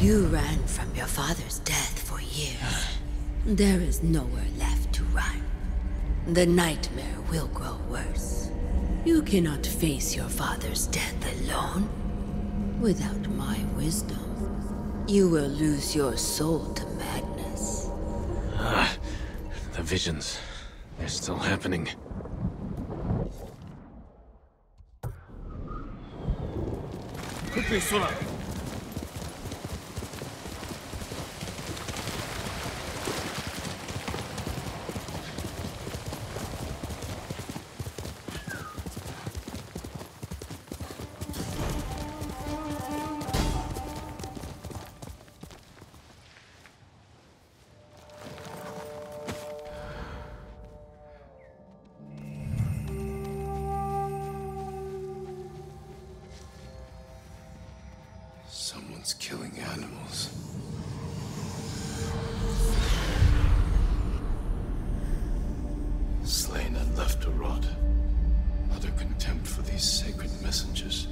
You ran from your father's death for years. There is nowhere left to run. The nightmare will grow worse. You cannot face your father's death alone. Without my wisdom, you will lose your soul to madness. The visions. They're still happening. Quickly, Sula! Someone's killing animals. Slain and left to rot. Utter contempt for these sacred messengers.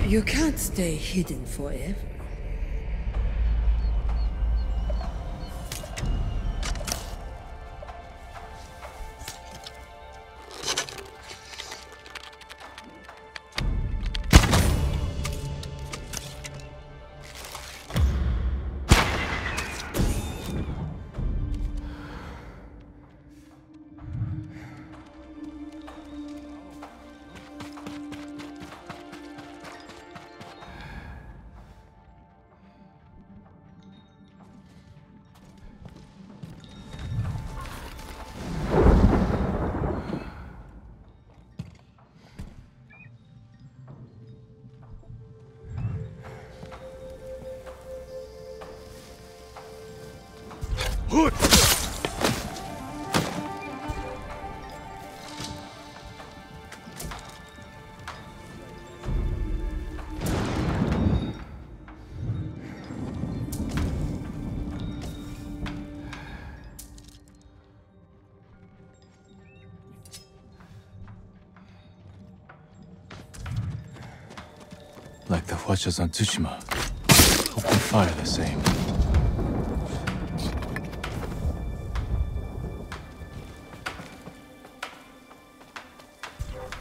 You can't stay hidden forever. Like the watchers on Tsushima. Open fire the same.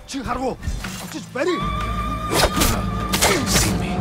지금 가라고! Just ready! See me.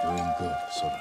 Doing good, Sora.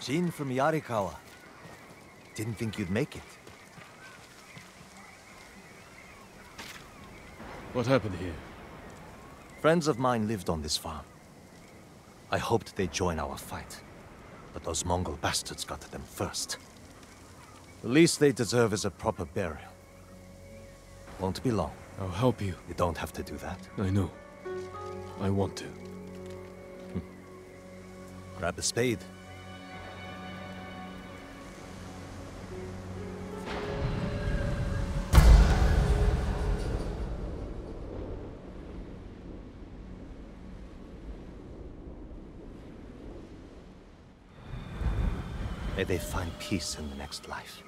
Jin from Yarikawa. Didn't think you'd make it. What happened here? Friends of mine lived on this farm. I hoped they'd join our fight, but those Mongol bastards got to them first. The least they deserve is a proper burial. Won't be long. I'll help you. You don't have to do that. I know. I want to. Grab the spade. May they find peace in the next life.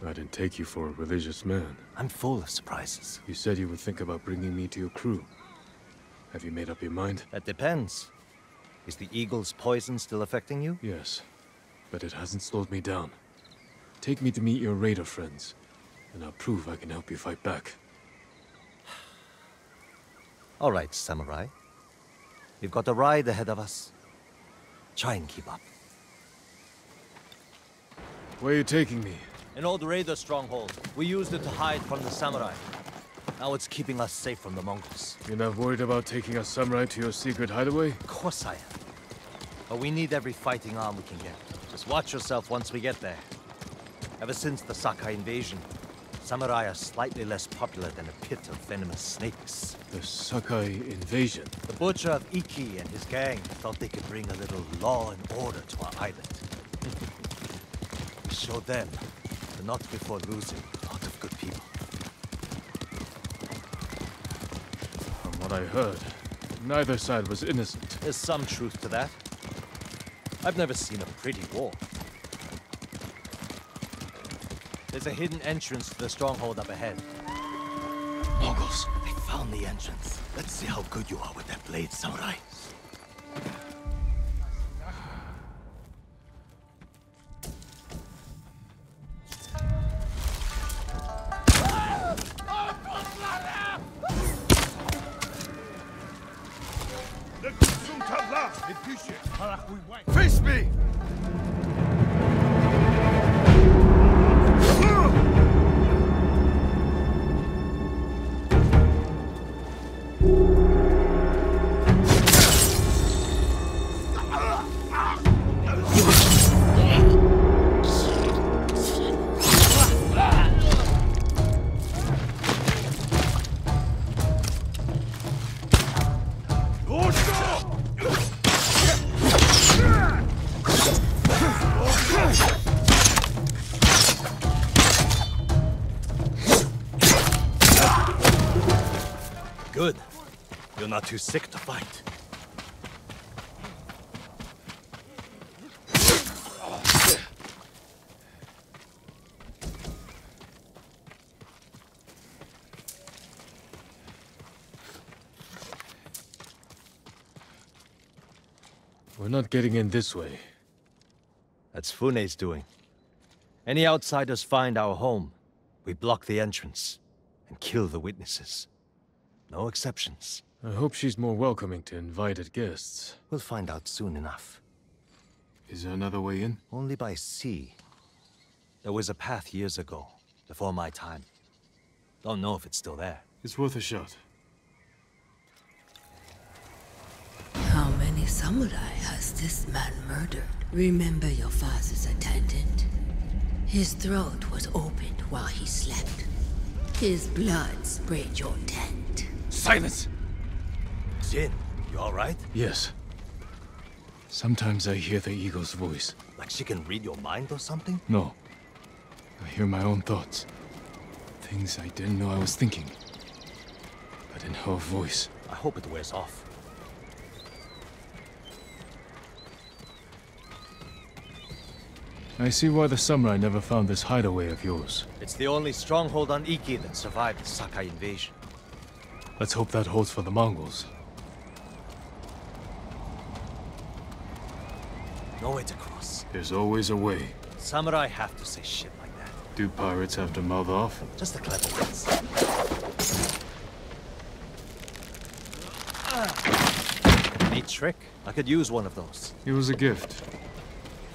I didn't take you for a religious man. I'm full of surprises. You said you would think about bringing me to your crew. Have you made up your mind? That depends. Is the eagle's poison still affecting you? Yes, but it hasn't slowed me down. Take me to meet your raider friends, and I'll prove I can help you fight back. All right, samurai. We've got a ride ahead of us. Try and keep up. Where are you taking me? An old raider stronghold. We used it to hide from the samurai. Now it's keeping us safe from the Mongols. You're not worried about taking a samurai to your secret hideaway? Of course I am. But we need every fighting arm we can get. Just watch yourself once we get there. Ever since the Sakai invasion, samurai are slightly less popular than a pit of venomous snakes. The Sakai invasion? The butcher of IKI and his gang thought they could bring a little law and order to our island. We showed them, but not before losing a lot of good people. From what I heard, neither side was innocent. There's some truth to that. I've never seen a pretty war. There's a hidden entrance to the stronghold up ahead. Mongols, they found the entrance. Let's see how good you are with that blade, samurai. Face me! Good. You're not too sick to fight. We're not getting in this way. That's Fune's doing. Any outsiders find our home, we block the entrance and kill the witnesses. No exceptions. I hope she's more welcoming to invited guests. We'll find out soon enough. Is there another way in? Only by sea. There was a path years ago, before my time. Don't know if it's still there. It's worth a shot. How many samurai has this man murdered? Remember your father's attendant? His throat was opened while he slept. His blood sprayed your tent. Silence! Jin, you alright? Yes. Sometimes I hear the eagle's voice. Like she can read your mind or something? No. I hear my own thoughts. Things I didn't know I was thinking. But in her voice. I hope it wears off. I see why the samurai never found this hideaway of yours. It's the only stronghold on IKI that survived the Sakai invasion. Let's hope that holds for the Mongols. No way to cross. There's always a way. Samurai have to say shit like that. Do pirates have to mouth off? Just the clever ones. Neat trick. I could use one of those. It was a gift.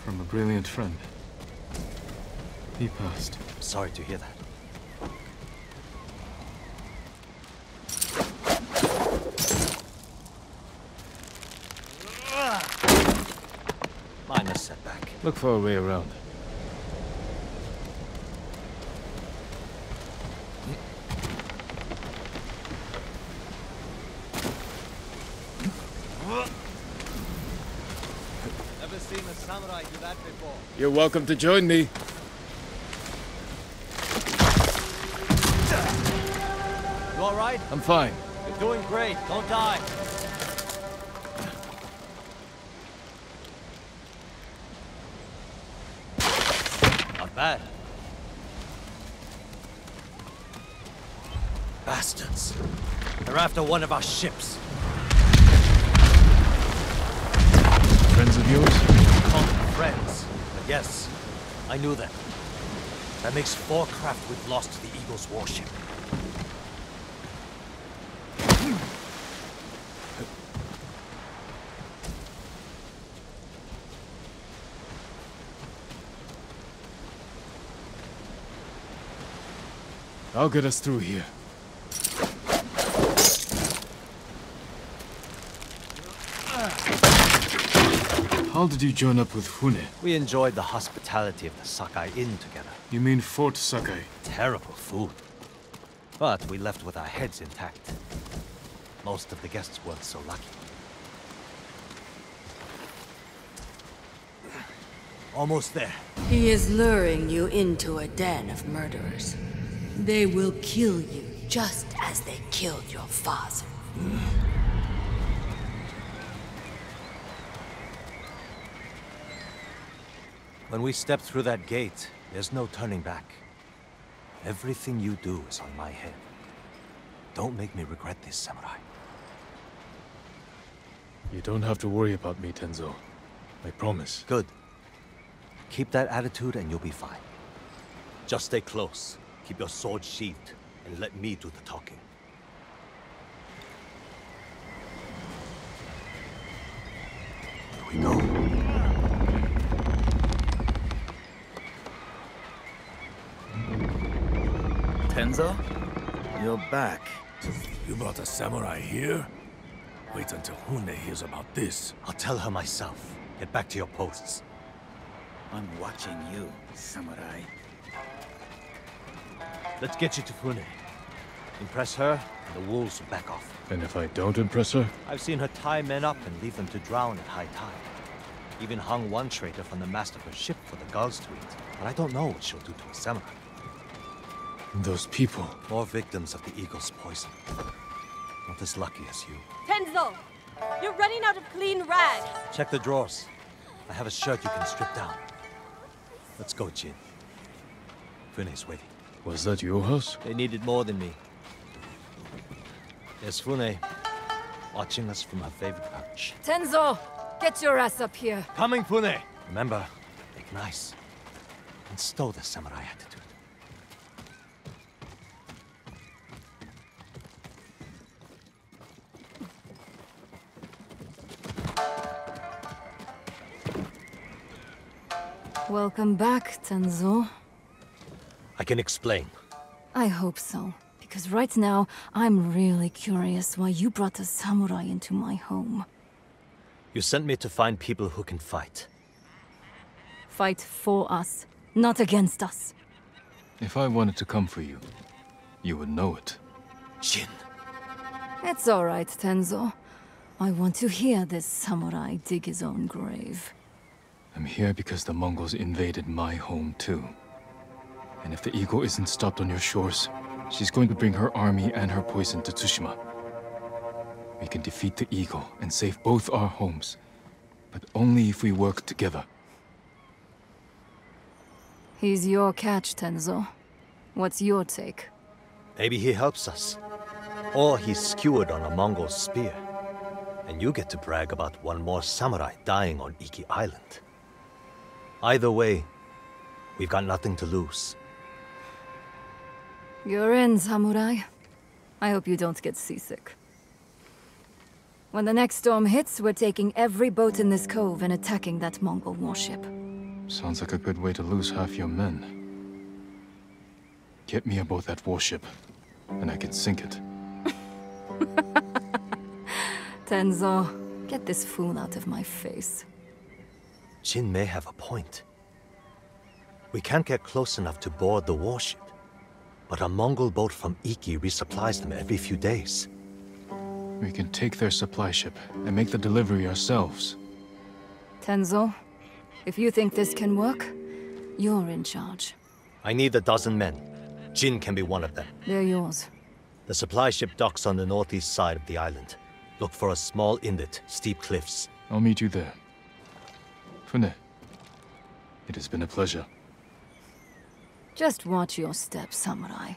From a brilliant friend. He passed. Sorry to hear that. Minor setback. Look for a way around. Never seen a samurai do that before. You're welcome to join me. You alright? I'm fine. You're doing great. Don't die. Not bad. Bastards. They're after one of our ships. Friends of yours? Call them friends. But yes, I knew them. That makes 4 craft we've lost to the Eagle's warship. I'll get us through here. How did you join up with Fune? We enjoyed the hospitality of the Sakai Inn together. You mean Fort Sakai? Terrible food. But we left with our heads intact. Most of the guests weren't so lucky. Almost there. He is luring you into a den of murderers. They will kill you just as they killed your father. When we step through that gate, there's no turning back. Everything you do is on my head. Don't make me regret this, samurai. You don't have to worry about me, Tenzo. I promise. Good. Keep that attitude and you'll be fine. Just stay close, keep your sword sheathed, and let me do the talking. Here we go. Tenzo? You're back. You brought a samurai here? Wait until Hune hears about this. I'll tell her myself. Get back to your posts. I'm watching you, samurai. Let's get you to Fune. Impress her, and the wolves will back off. And if I don't impress her? I've seen her tie men up and leave them to drown at high tide. Even hung one traitor from the mast of her ship for the gulls to eat. But I don't know what she'll do to a samurai. Those people. More victims of the eagle's poison. Not as lucky as you. Tenzo! You're running out of clean rags! Check the drawers. I have a shirt you can strip down. Let's go, Jin. Fune's waiting. Was that your house? They needed more than me. There's Fune, watching us from her favorite perch. Tenzo! Get your ass up here! Coming, Fune! Remember, make nice. And stow the samurai attitude. Welcome back, Tenzo. I can explain. I hope so. Because right now, I'm really curious why you brought a samurai into my home. You sent me to find people who can fight. Fight for us, not against us. If I wanted to come for you, you would know it. Jin. It's all right, Tenzo. I want to hear this samurai dig his own grave. I'm here because the Mongols invaded my home too. And if the eagle isn't stopped on your shores, she's going to bring her army and her poison to Tsushima. We can defeat the eagle and save both our homes, but only if we work together. He's your catch, Tenzo. What's your take? Maybe he helps us. Or he's skewered on a Mongol spear. And you get to brag about one more samurai dying on Iki Island. Either way, we've got nothing to lose. You're in, samurai. I hope you don't get seasick. When the next storm hits, we're taking every boat in this cove and attacking that Mongol warship. Sounds like a good way to lose half your men. Get me aboard that warship, and I can sink it. Tenzo, get this fool out of my face. Jin may have a point. We can't get close enough to board the warship. But a Mongol boat from Iki resupplies them every few days. We can take their supply ship and make the delivery ourselves. Tenzo, if you think this can work, you're in charge. I need a dozen men. Jin can be one of them. They're yours. The supply ship docks on the northeast side of the island. Look for a small inlet, steep cliffs. I'll meet you there. Fune, it has been a pleasure. Just watch your step, samurai.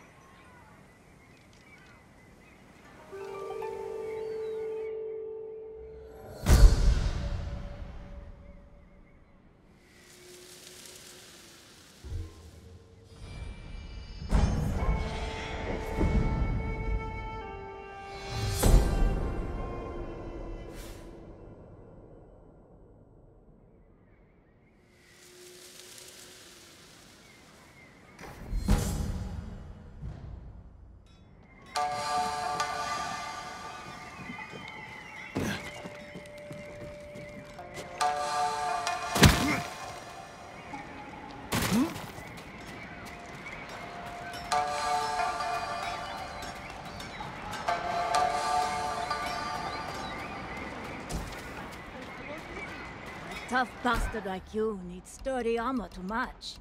Tough bastard like you needs sturdy armor to match.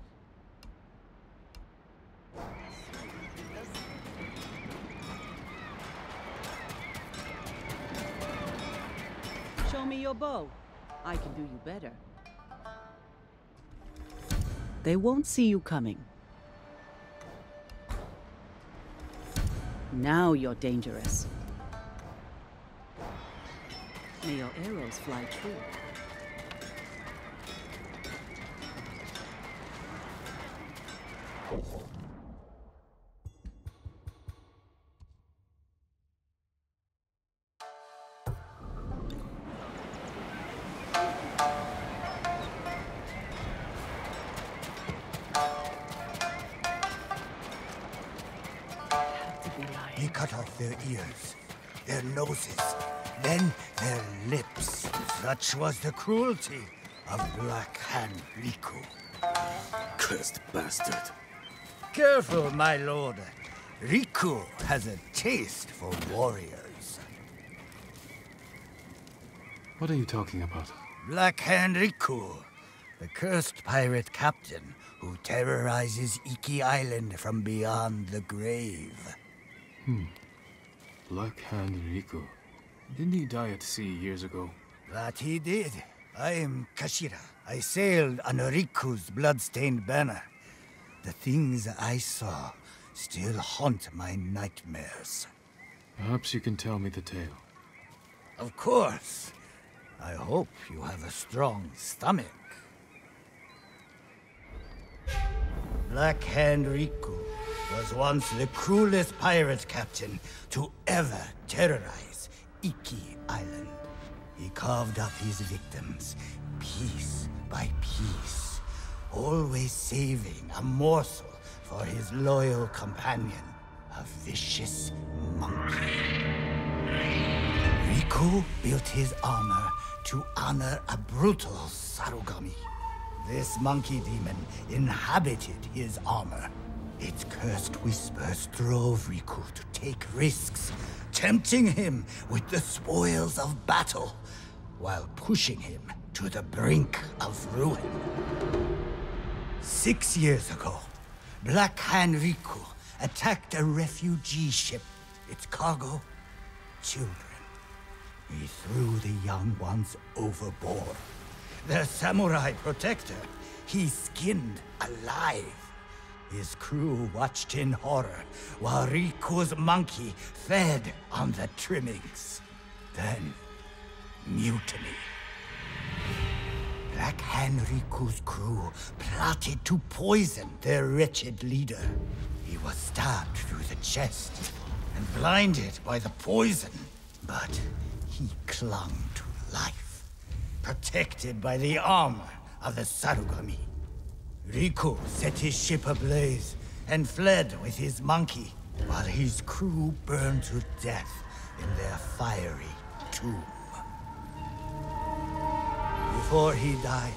Show me your bow. I can do you better. They won't see you coming. Now you're dangerous. May your arrows fly true. He cut off their ears, their noses, then their lips. Such was the cruelty of Black Hand Riku. Cursed bastard. Careful, my lord. Riku has a taste for warriors. What are you talking about? Black Hand Riku, the cursed pirate captain who terrorizes Iki Island from beyond the grave. Black Hand Riku. Didn't he die at sea years ago? That he did. I am Kashira. I sailed under Riku's blood-stained banner. The things I saw still haunt my nightmares. Perhaps you can tell me the tale. Of course. I hope you have a strong stomach. Black Hand Riku was once the cruelest pirate captain to ever terrorize Iki Island. He carved up his victims, piece by piece, always saving a morsel for his loyal companion, a vicious monkey. Riku built his armor to honor a brutal Sarugami. This monkey demon inhabited his armor. Its cursed whispers drove Riku to take risks, tempting him with the spoils of battle, while pushing him to the brink of ruin. 6 years ago, Black Hand Riku attacked a refugee ship. Its cargo, children. He threw the young ones overboard. Their samurai protector, he skinned alive. His crew watched in horror while Riku's monkey fed on the trimmings. Then, mutiny. Black Hand Riku's crew plotted to poison their wretched leader. He was stabbed through the chest and blinded by the poison. But he clung to life, protected by the armor of the Sarugami. Riku set his ship ablaze and fled with his monkey, while his crew burned to death in their fiery tomb. Before he died,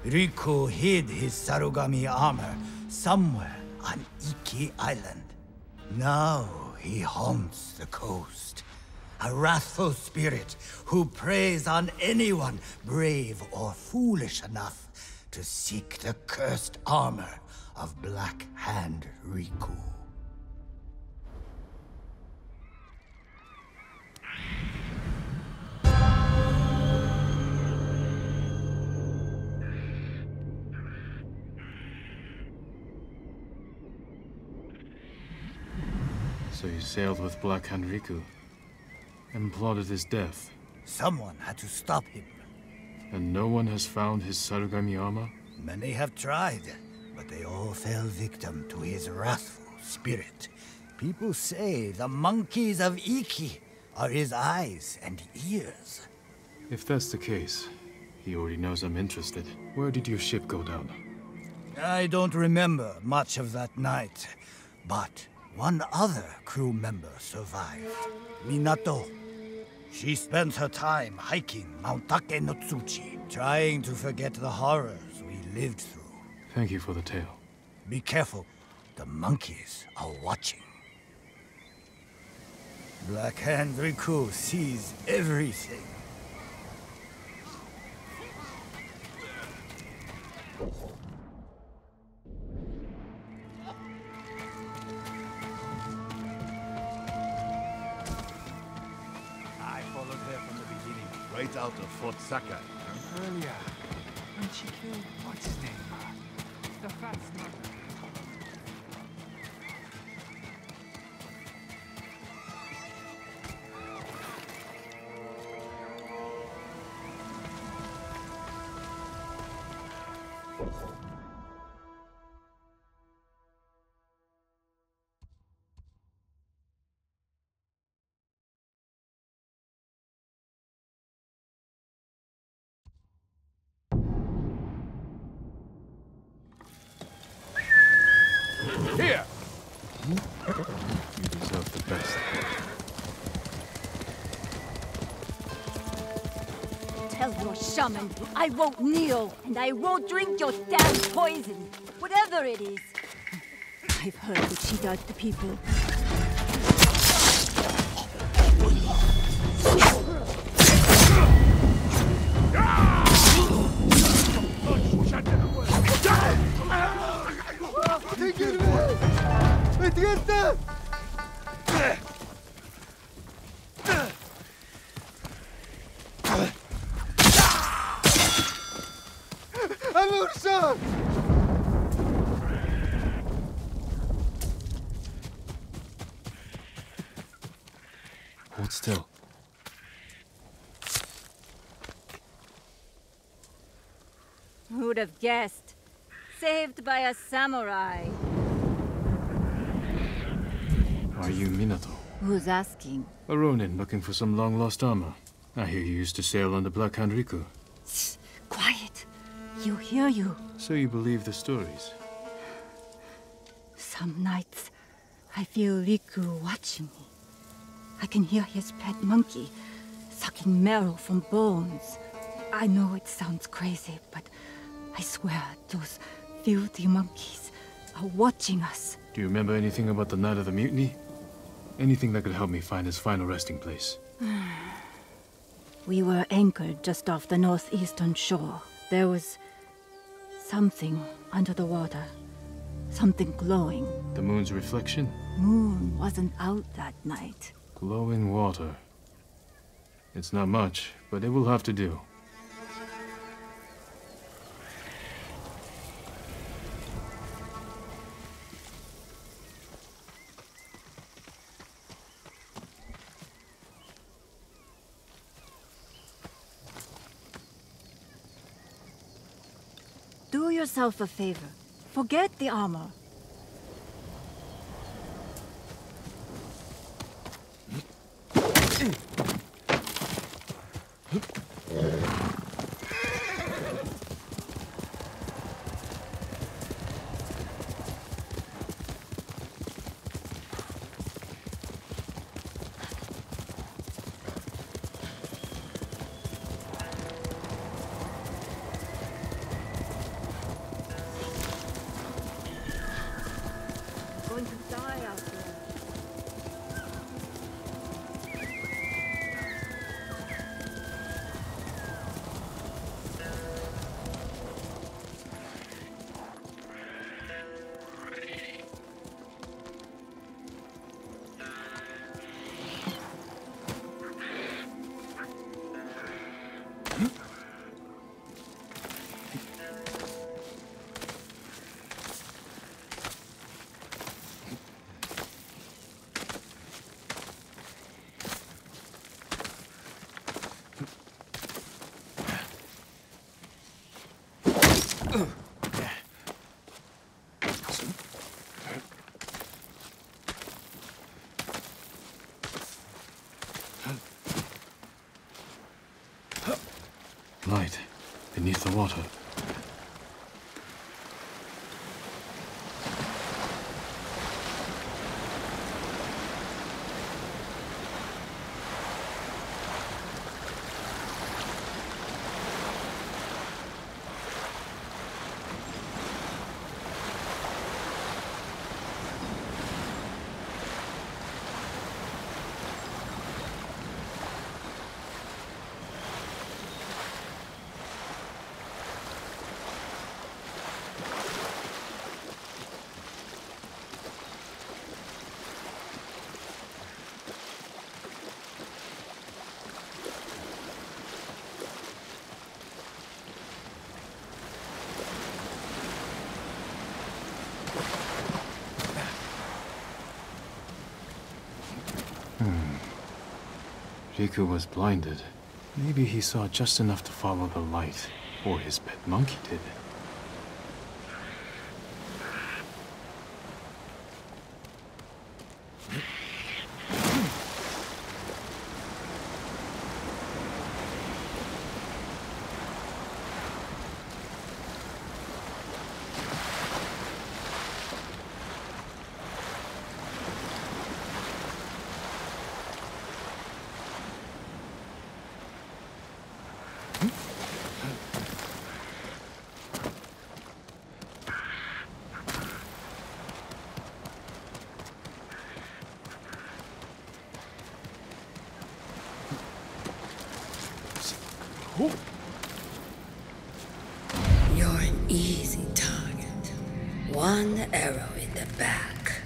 Riku hid his Sarugami armor somewhere on IKI Island. Now he haunts the coast, a wrathful spirit who preys on anyone brave or foolish enough to seek the cursed armor of Black Hand Riku. So you sailed with Black Hand Riku and plotted his death. Someone had to stop him. And no one has found his Sarugami armor? Many have tried, but they all fell victim to his wrathful spirit. People say the monkeys of Iki are his eyes and ears. If that's the case, he already knows I'm interested. Where did your ship go down? I don't remember much of that night, but one other crew member survived. Minato. She spent her time hiking Mount Take no Tsuchi, trying to forget the horrors we lived through. Thank you for the tale. Be careful. The monkeys are watching. Black Hand Riku sees everything. I followed her from the beginning, right out of Fort Sakai. Earlier, when she killed what's his name? The fat sniper. Here! You deserve the best. Tell your shaman I won't kneel and I won't drink your damn poison, whatever it is. I've heard what she does to people. Hold still. Who'd have guessed? Saved by a samurai. Are you Minato? Who's asking? A Ronin looking for some long-lost armor. I hear you used to sail on the Black Hand Riku. Shh, quiet. He'll hear you. So you believe the stories? Some nights, I feel Riku watching me. I can hear his pet monkey sucking marrow from bones. I know it sounds crazy, but I swear those filthy monkeys are watching us. Do you remember anything about the night of the mutiny? Anything that could help me find his final resting place? We were anchored just off the northeastern shore. There was something under the water. Something glowing. The moon's reflection? Moon wasn't out that night. Glowing water. It's not much, but it will have to do. Do yourself a favor. Forget the armor. Going to die out there. Light beneath the water. Riku was blinded. Maybe he saw just enough to follow the light, or his pet monkey did. You're an easy target. One arrow in the back.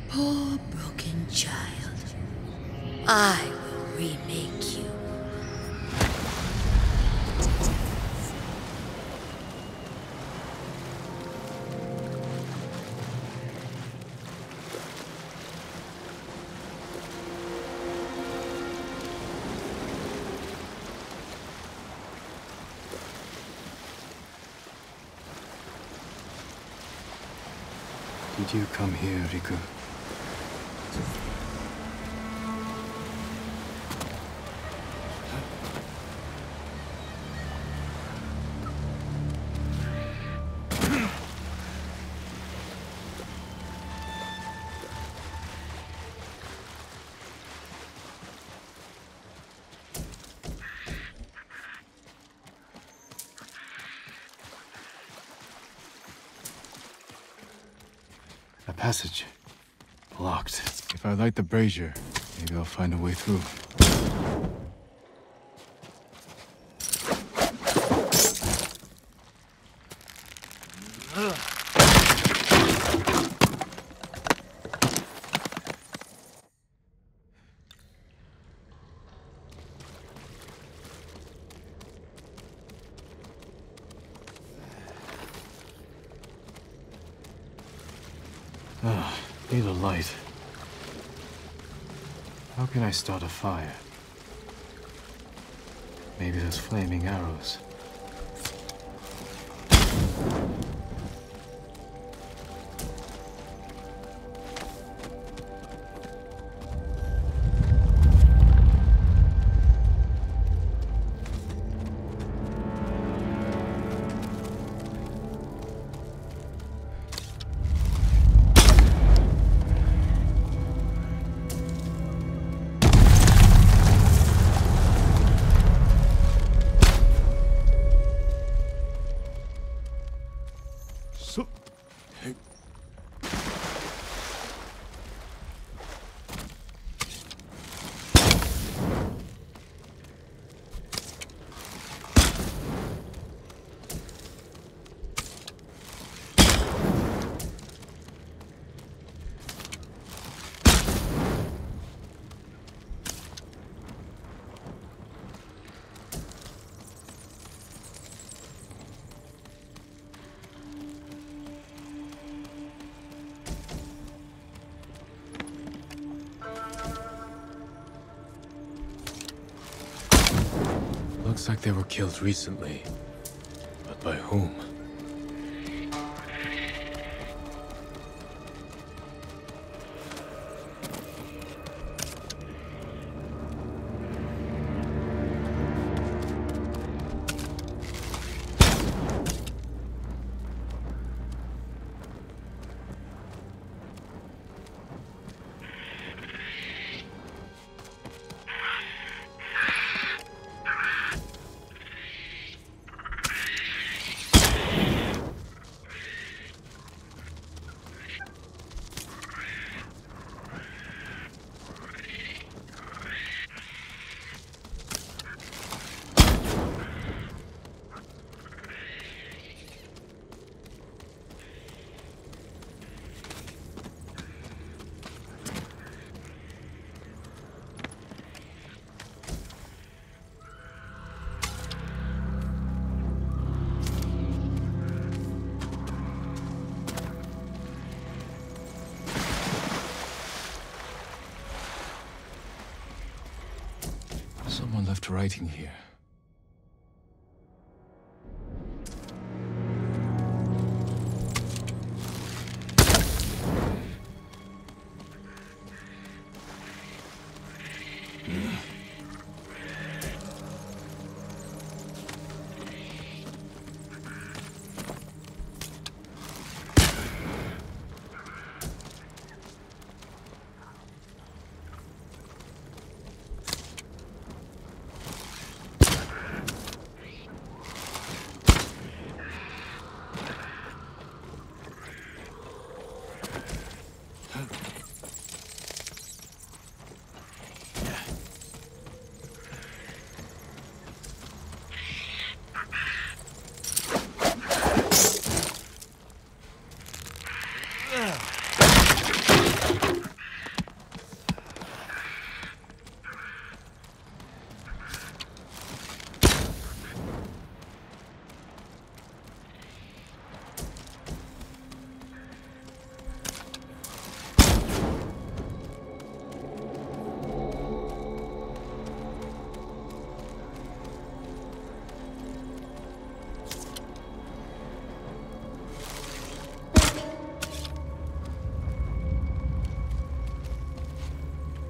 Poor broken child. I will remake you. Did you come here, Riku? A passage. Blocked. If I light the brazier, maybe I'll find a way through. Need a light. How can I start a fire? Maybe those flaming arrows. Looks like they were killed recently. But by whom? Someone left writing here.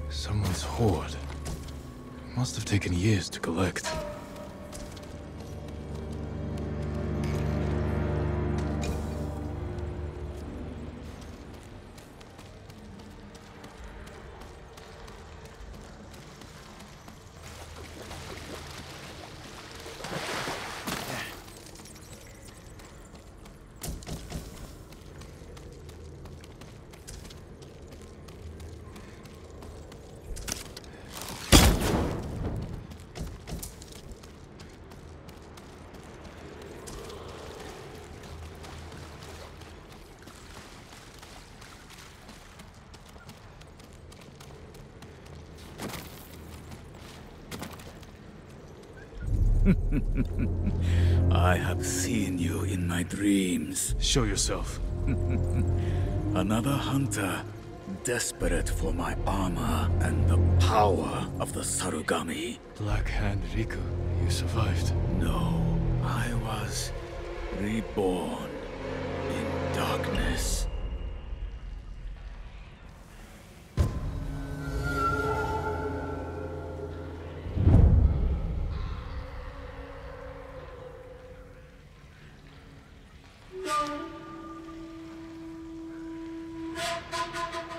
Someone's hoard. Must have taken years to collect. I have seen you in my dreams. Show yourself. Another hunter, desperate for my armor and the power of the Sarugami. Black Hand Riku, you survived. No, I was reborn in darkness.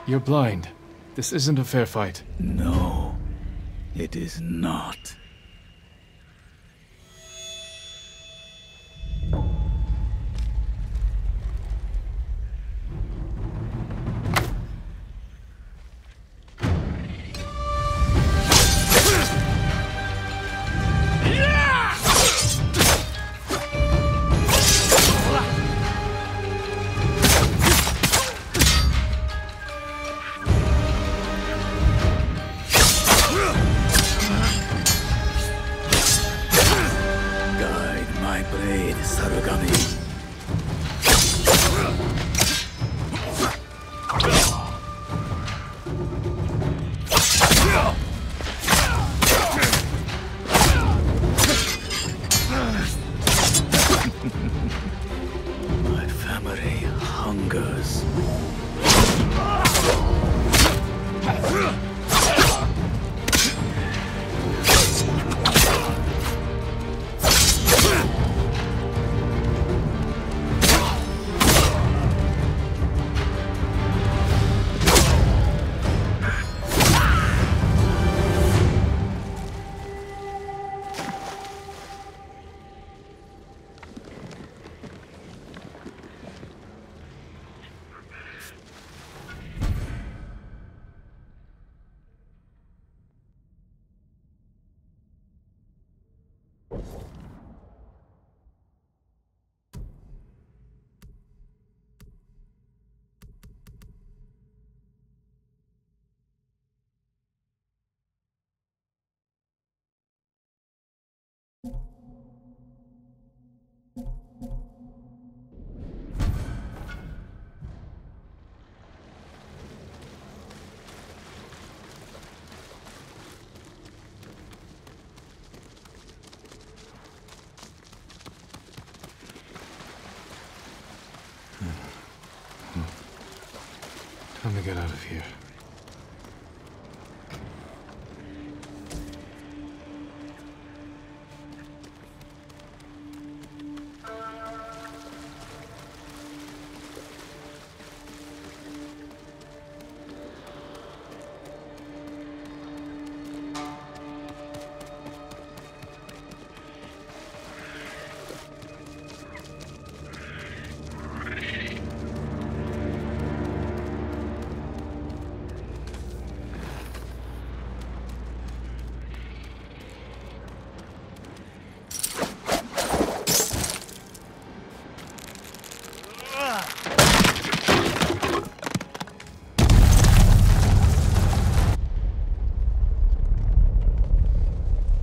You're blind. This isn't a fair fight. No, it is not. Time to get out of here.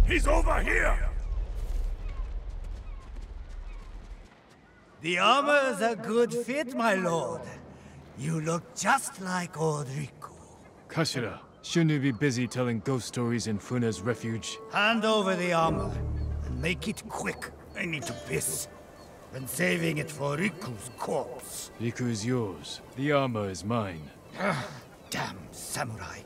He's over here! The armor's a good fit, my lord. You look just like old Riku. Kashira, shouldn't you be busy telling ghost stories in Funa's refuge? Hand over the armor, and make it quick. I need to piss. And saving it for Riku's corpse. Riku's yours. The armor is mine. Damn samurai.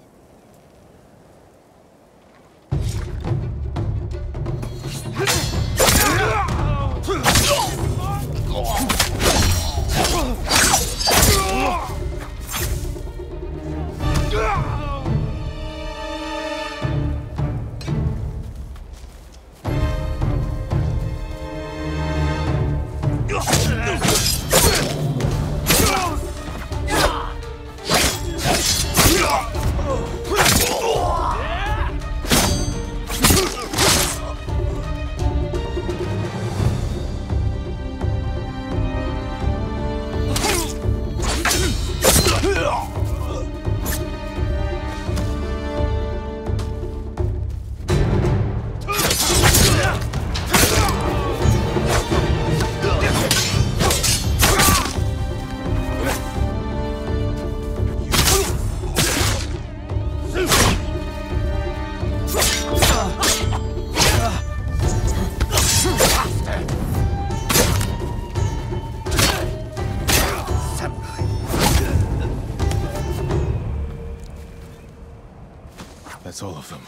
That's all of them.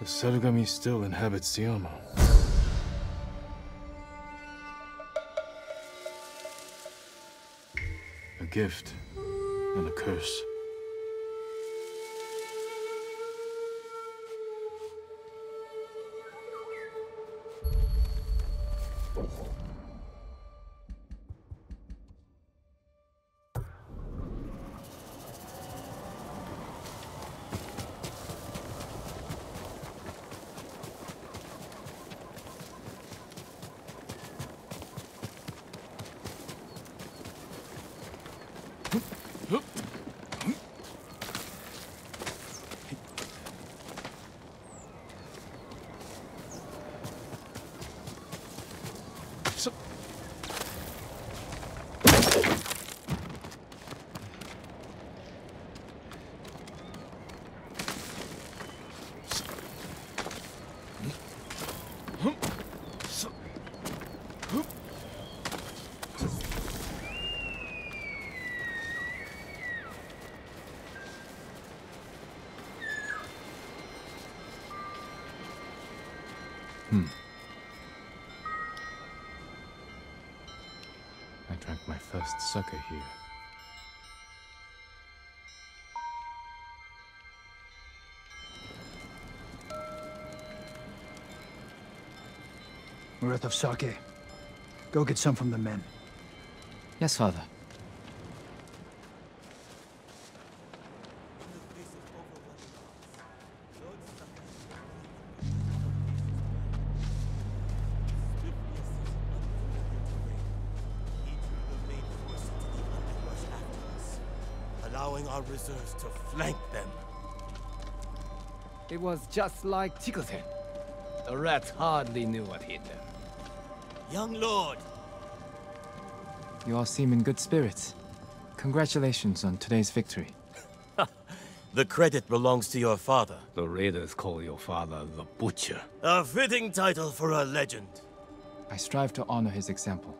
The Sarugami still inhabits Tsushima. A gift and a curse. I drank my first sake here. We're out of sake. Go get some from the men. Yes, father. Allowing our reserves to flank them. It was just like Chikusen. The rats hardly knew what hit them. Young lord! You all seem in good spirits. Congratulations on today's victory. The credit belongs to your father. The raiders call your father the Butcher. A fitting title for a legend. I strive to honor his example.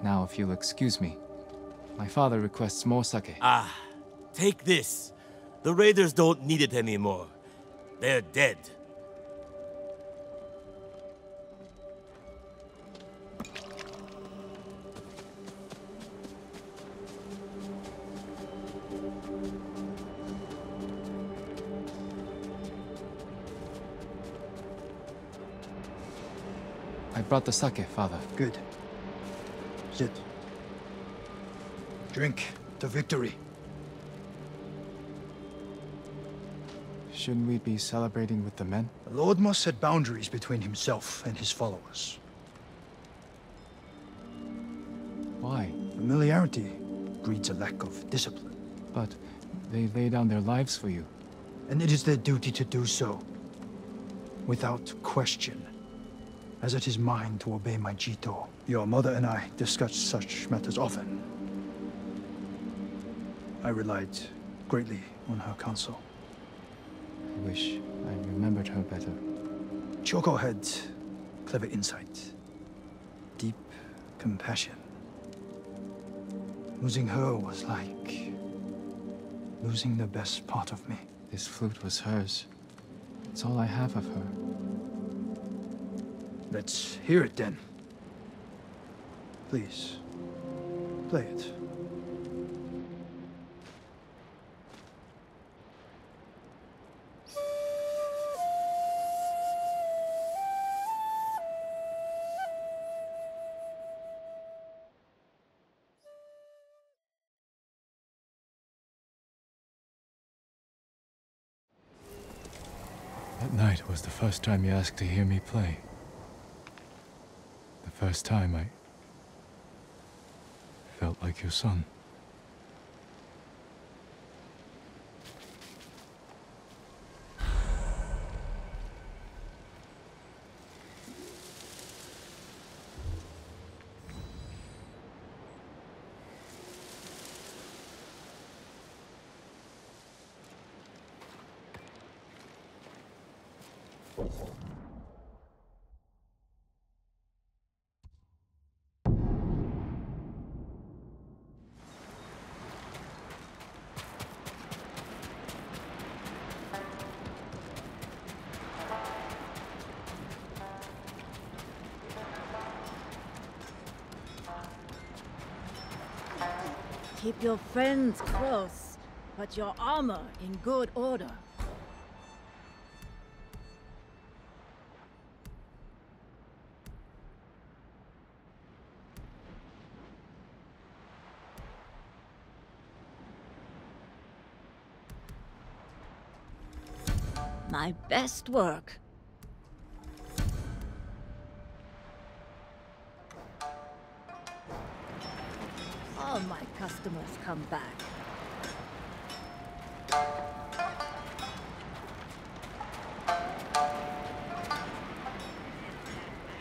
Now, if you'll excuse me, my father requests more sake. Ah, take this. The raiders don't need it anymore. They're dead. I brought the sake, father. Good. Sit. Drink to victory. Shouldn't we be celebrating with the men? The Lord must set boundaries between himself and his followers. Why? Familiarity breeds a lack of discipline. But they lay down their lives for you. And it is their duty to do so, without question, as it is mine to obey my Jito. Your mother and I discuss such matters often. I relied greatly on her counsel. I wish I remembered her better. Choco had clever insight, deep compassion. Losing her was like losing the best part of me. This flute was hers. It's all I have of her. Let's hear it then. Please, play it. That night was the first time you asked to hear me play. The first time I felt like your son. Keep your friends close, but your armor in good order. My best work. All my customers come back.